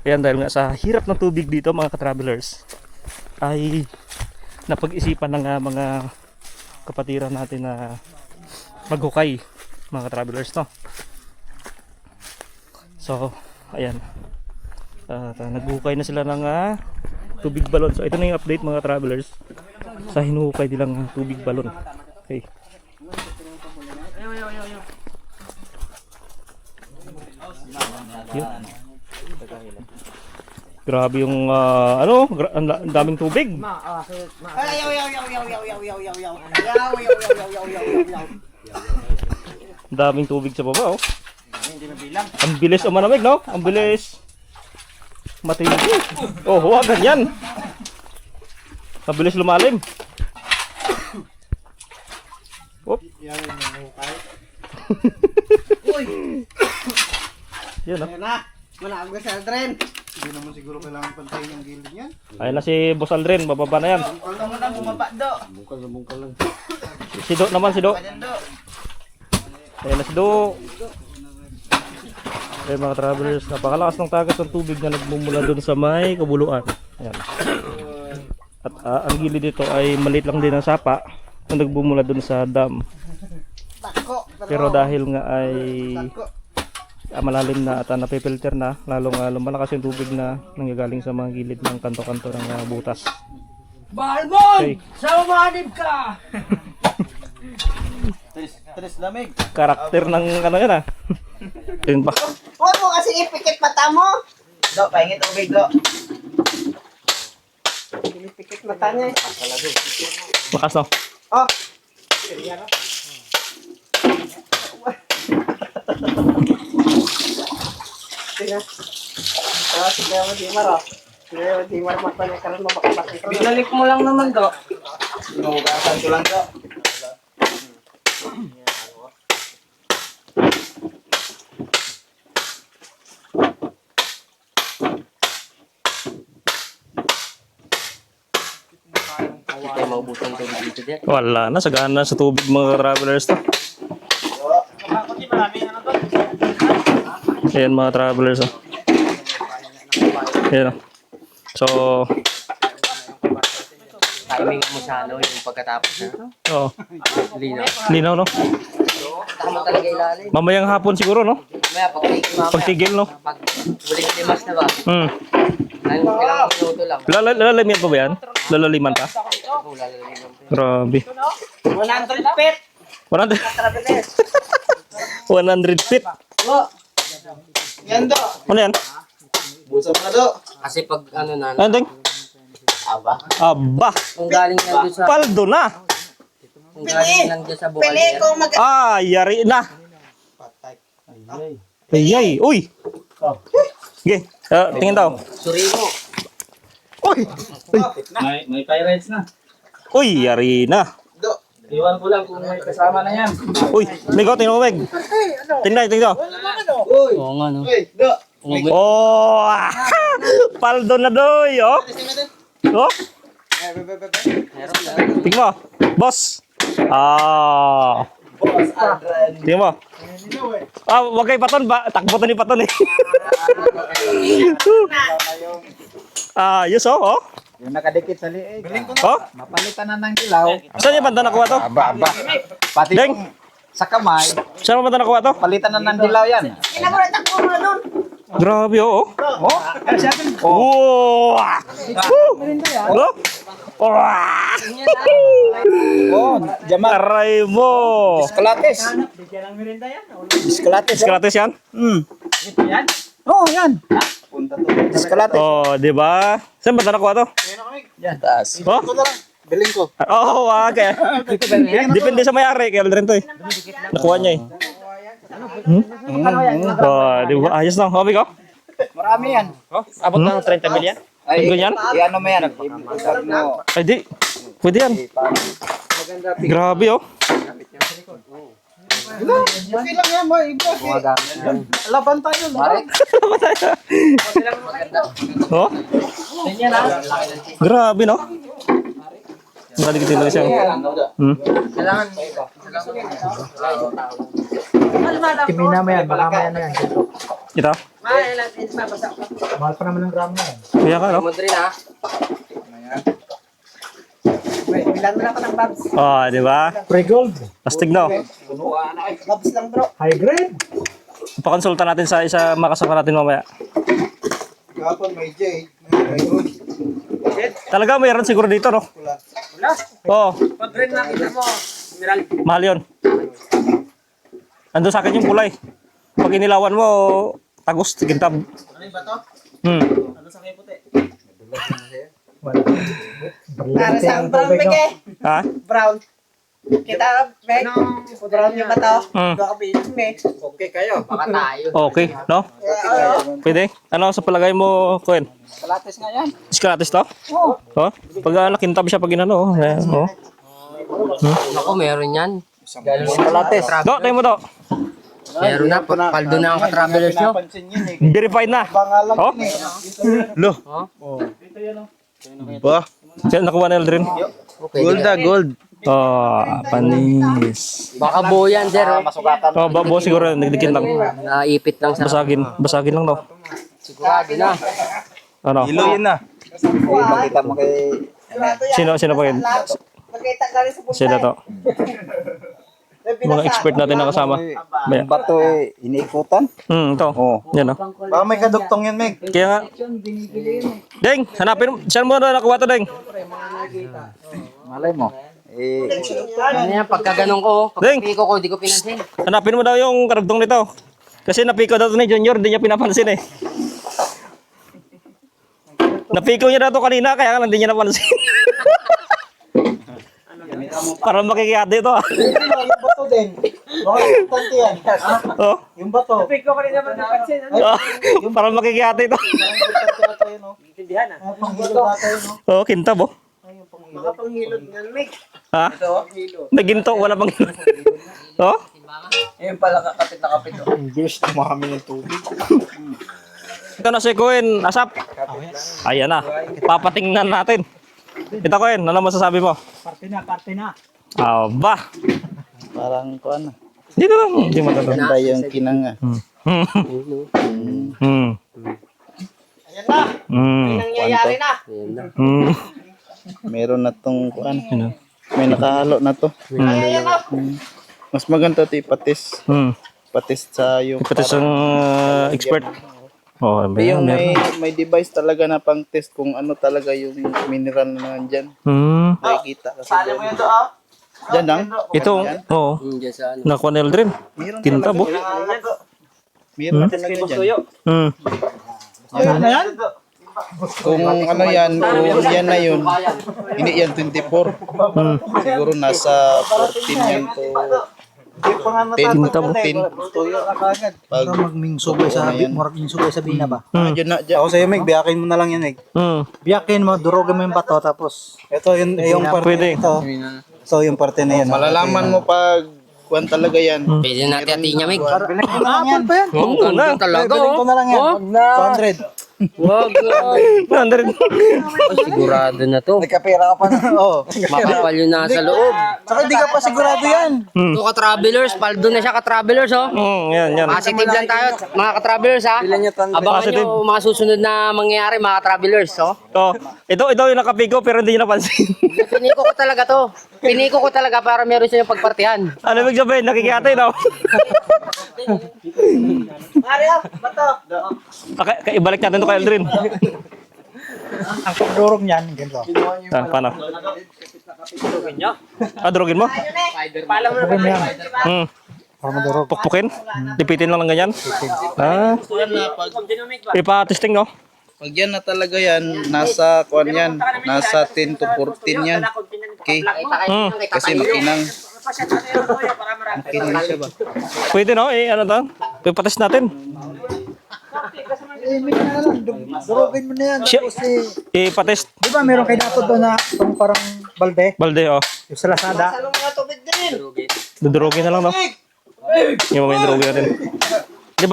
Ayan, dahil nga sa hirap ng tubig dito mga ka-travelers, ay napag-isipan ng mga kapatiran natin na maghukay mga ka-travelers, no? So, ayan. Naghukay na sila ng tubig balon. So, ito na yung update mga travelers sa hinuhukay nilang tubig balon. Okay. Yun. Grabe yung ang daming tubig. Daming tubig sa baba, oh. Ang bilis umanamig, no? Ang bilis. Matindi. Oh, huwag ganyan. Mabilis lumalim. Op. Yan, no? Wala ako sa Aldrin. Hindi naman siguro kailangan pantayin yung gilid niyan. Ayun na si Boss Aldrin, bababa na yan. Huwag mo na bumaba do. Bungkal lang. Si Do naman, si Do. Ayan do. Ayun na si Do. Ayun mga travelers, napakalakas ng tagas ng tubig na nagmumula doon sa may kabuluan. Ayan. At ang gilid dito ay maliit lang din ang sapa na nagbumula doon sa dam. Pero dahil nga ay malalim na at napipilter na, lalong lumalakas yung tubig na nanggagaling sa mga gilid ng kanto-kanto ng butas. Balmon! Okay. Sa umanib ka! Tres lamig. Karakter ng ano yan, Yun ba? Huwag mo kasi ipikit mata mo! Do, pahingit ubig do. Pinipikit mata niya. Lakas, no? Oh! Tingnan. Tingnan mo di maro. Tingnan mo di maro magpanikaran mo makapatid. Binalik mo lang naman do. Inuugasan ko lang do. Wala na, sagana sa tubig mga travelers to. Ayan mga travelers, Ayan, So, timing mo sa ano yung pagkatapos na. oh, Linaw. linaw, no? Tama talaga ilalim. Mamayang hapon siguro, no? Mamaya pagtigil mamaya. Pagtigil, no? Pag huling limas na ba? Ay, kailangan minuto lang. Lalaliman pa ba yan? Lalaliman pa? Oo, lalaliman pa. Grabe. 100 feet! 100 Travelers! 100 feet. Oh! Yan do! Ano yan? Busa mo na do. Kasi pag ano na, Ano ting? aba. Aba, Kung galing lang doon sa, paldo na. kung galing lang doon sa bukal Pili yan. ko mag... Yari na. Ayay, uy. Sige, tingin daw. Surimo. Uy, May pirates na. uy, yari na. Iwan ko lang kung may kasama na yan. Uy, Migo, tingnan mo, Meg. Tingnan, tingnan. Oo nga no. Uy, do. Oh, paldo na doy, oh. Oh, Meron lang. tingnan mo. Boss. Tingnan mo. Wag kay Paton ba? Takbo to ni Paton eh. Yes, oh. Yung nakadikit sa liig. Oh, Mapalitan na ng ilaw. saan yung banda nakuha to? Aba. Pati Deng. yung sa kamay, Saan yung banda nakuha to? palitan na ng dilaw yan. Kinabulat ang puno doon! Grabe, oh. Oh? Wow! Woo! Oh! Oh, jamak. Aray mo! Kalates. Diskalates. Diskarates yan? Oh, yan. Diskalates. Oh, di ba? Saan ba nakuha to? Yan, taas. Oh? Biling ko. Oh, kaya. Depende sa may-ari, kaya rin to eh. Nakuha niya eh. Oh, di ba? Ayos lang. Hobi ko? Marami yan. Abot na ng 30 million? Ay, Ganyan? i-ano mo yan. Ibutag mo. Ay, di. Pwede yan. Grabe oh. Okay lang yan, boy. Laban tayo. Oh? Grabe no? Maligitin lang siya. Kailangan. Kimina mo yan. Baka maya na yan. Ito? Mahal pa naman ng gramo yan. Kaya ka, no? Mo rin ha. Bilan mo na ako ng Babs. Oh, di ba? Pre-gold. Astig, no? Babs lang bro. High grade. Pakonsulta natin sa isa makasama natin mamaya. Kapon may jade. May gold. Talaga, mayroon siguro dito, no? Wala. Oo, Pag rin nakita mo. Emerald. mahal yun. Ando sa akin yung kulay. Pag inilawan mo, tagos, tigintab. Ano yung bato? Ano sa kayo puti? Para sa brown pig eh. Ha? Brown. Kita Meg. Brown yung bato. Hmm. Baka bilhin Meg. Okay kayo. Baka tayo. Okay, no? Pwede? Ano sa palagay mo, Kuya? Kalates nga yan. Iskalatis to? Oo. Oh? Pag nakintab siya pag inano, oh. Ayan, oh. Ako, meron yan. Kalates. Do, tayo mo to. Meron na. Paldo na ang ka-travelers nyo. Verified na. Oh? Lo. Ba? Siya nakuha na Eldrin. Okay, gold na, gold. Oh, panis. Baka buo yan, sir. Oh, babo siguro nagdikin lang. Naipit lang sa... Basagin lang daw. Sigurado na. Ano? Yun na. Pakita mo kay... Sino pa yun? Magkita ka rin sa punta. Sino to? Mga expert natin na kasama. Baya. Bato iniikutan? Ito. Oo. Yan oh. Baka may kaduktong yan, Meg. Kaya nga. Deng, hanapin mo. Saan mo na nakuha to, Deng? Malay mo. Ano yan, pagka ganun ko, Ding! pagka piko ko, di ko pinansin. Hanapin mo daw yung karugtong nito. Kasi napiko daw to ni Junior, hindi niya pinapansin eh. Napiko niya daw to kanina, kaya lang hindi niya napansin. Para makikiyate ito ah. Yung bato din. Baka importante yan. Oh. Yung bato. Pick ko rin naman napansin. Para makikiyate ito. Intindihan ah. Panghilo natin, no? Oh, kintab oh. Mga panghilod nga Meg. Ha? Naginto, wala pang. Oh? Ayun pala kapit na kapit. Bilis tumami ng tubig. Ito na si Kuin, Asap. Ayan na. Papatingnan natin. Ito Kuin, ano masasabi mo? Parte na. Ba. Parang kuan na. Dito lang. Hindi matatawa. Ganda yung kinanga. Ayan na. Nangyayari na. Meron na tong kuan. Ano? May nakahalo na to. Ayan na. Mas maganda to ipatis. Patis sa yung Ipati siyang expert. Oh, yung meron. may device talaga na pang test kung ano talaga yung mineral na nandyan. Nakikita kasi Sali mo yun to ah. dyan lang. Ito, oo. Diyan sa ano. Nakuha ni Eldrin. Meron Kintab oh. Meron talaga dyan. Hmm. Kung ano yan, kung yan na yun, hindi yan 24. Siguro nasa 14 yan to 10. Kintab oh. 10. Pag Magmingsugay sa yan. magmingsugay sa bina ba? Dyan na, dyan. Ako sa'yo, Meg, biyakin mo na lang yan, Meg. Biyakin mo, durugin mo yung bato, tapos ito yung parte Pwede. ito. So yung parte na yan. Malalaman mo pag kuwan talaga yan. Pwede natin atin niya, Meg. Bilhin ko na lang yan. Oo, ganda talaga, Bilhin ko oh. na lang yan. 200. Wag, Nandrin. sigurado na to. Nagkapira ka pa na. Oo. Makapal yun nasa loob. Saka hindi ka pa sigurado yan. Ito ka-travelers, paldo na siya ka-travelers, oh. Yan. Positive lang tayo, mga ka-travelers, ha. Abangan Positive. nyo mga susunod na mangyayari, mga ka-travelers, oh. Oh, ito yung nakapigo pero hindi niya napansin. Piniko ko talaga to. Piniko ko talaga para meron siya yung pagpartihan. Ano ibig sabihin? Nakikiyate no? Mario, bato. Ibalik natin to kay Eldrin. Ang durog niyan, ganito. Paano? Durugin mo? Pala mo na ba? Para madurog. Pukpukin? Lipitin lang ng ganyan? Ipa-testing no? Pag yan na talaga yan, nasa kuwan yan, nasa 10 to 14 yan. Okay? Kasi makinang. Makinang siya ba? Pwede no? Ano to? Ipa-test natin. Durugin mo na yan. Kasi, Ipa-test. di ba meron kayo dapat doon na itong parang balde? Balde oh. Yung sa Lazada. Salong mga tubig din. Dudurugin na lang no? Yung mga durugin natin. Di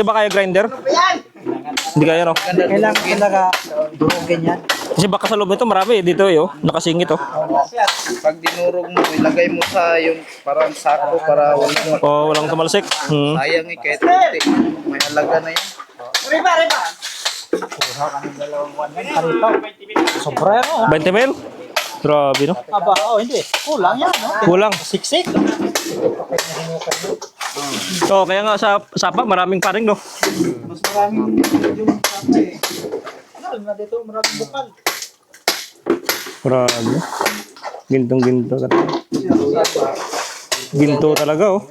ba kaya grinder? Ayan. Hindi kaya no? Kailangan talaga durugin yan. Kasi baka sa loob nito marami dito eh oh. Nakasingit oh. Pag dinurog mo, ilagay mo sa yung parang sako para Oh, walang tumalsik. sayang kahit konti. May halaga na yan. Sobra yan, oh. 20 mil? Grabe, no? Aba, oh, hindi. Kulang yan, no? Kulang. Siksik. So, kaya nga sa sapa, maraming paring, no? Mas maraming yung sapa eh. Ano, na dito, maraming bukal. Grabe. Gintong-ginto talaga. Ginto talaga, oh.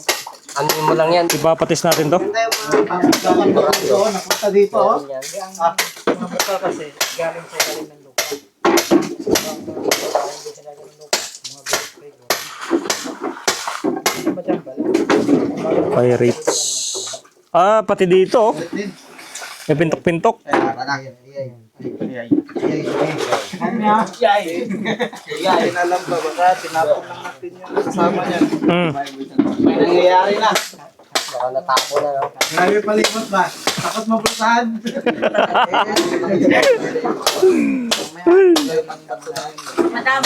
Ano mo lang yan. Ipapatis natin to. Napunta dito, oh. Ah, mga bukal kasi, galing sa galing ng lupa. Pirates. Ah, pati dito, oh. May pintok-pintok. Alam ba baka tinapon lang natin yung kasama niya. May nangyayari na. Baka natapo na, no? Grabe palimot ba? Takot mabulsahan. Madam.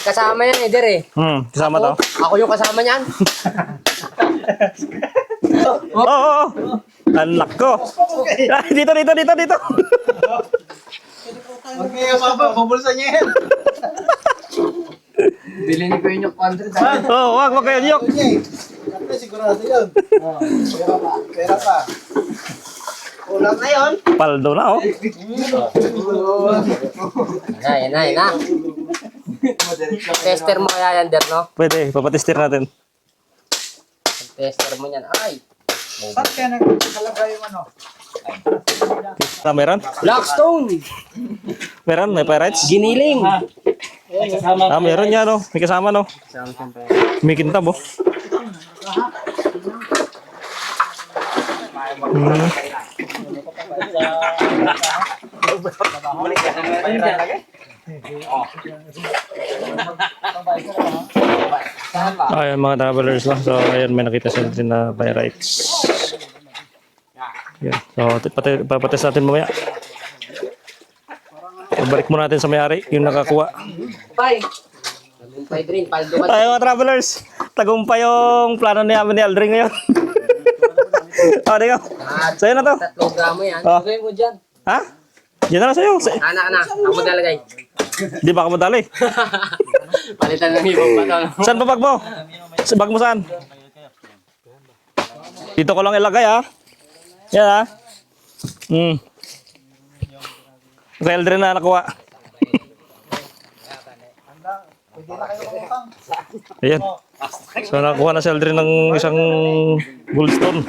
Kasama yan, Eder eh. Kasama to. Ako yung kasama niyan. Oo, oo. Anak ko. Ah, dito. Huwag kayo mabulsa niya yan. Bilhin ko yung 100. Oo, wag kayo niyok. Siyempre, sigurado yun. Pera pa. Kulang na yun. Paldo na, oh. Yan na. Tester mo kaya yan, Der, no? Pwede, papatistir natin. Tester mo yan. Ay. Saan kaya nagkalaga yung ano? Ah, meron? Blackstone. Meron, may pirates. Giniling. May kasama. Ah, meron yan, oh. May kasama, no. May kintab, oh. Ayan mga travelers, no. So ayan, may nakita sila din na pirates. Yan. So papates natin mamaya. Balik mo natin sa may-ari yung nakakuha. Bye. Tagumpay din. Paldo ka. Tayo mga travelers, tagumpay yung plano namin ni Aldrin ngayon. O, di ko. Sa'yo na to. 3 gramo yan. Oh. Gawin mo dyan. Ha? Yan na lang sa'yo. Anak. Ako maglalagay. Di ba ka madali? Palitan ng ibang bato. Saan pa bag mo? Sa bag mo saan? Dito ko lang ilagay, ha? Yan, ha? Sa Aldrin na nakuha. Ayan. So nakuha na si Aldrin ng isang goldstone.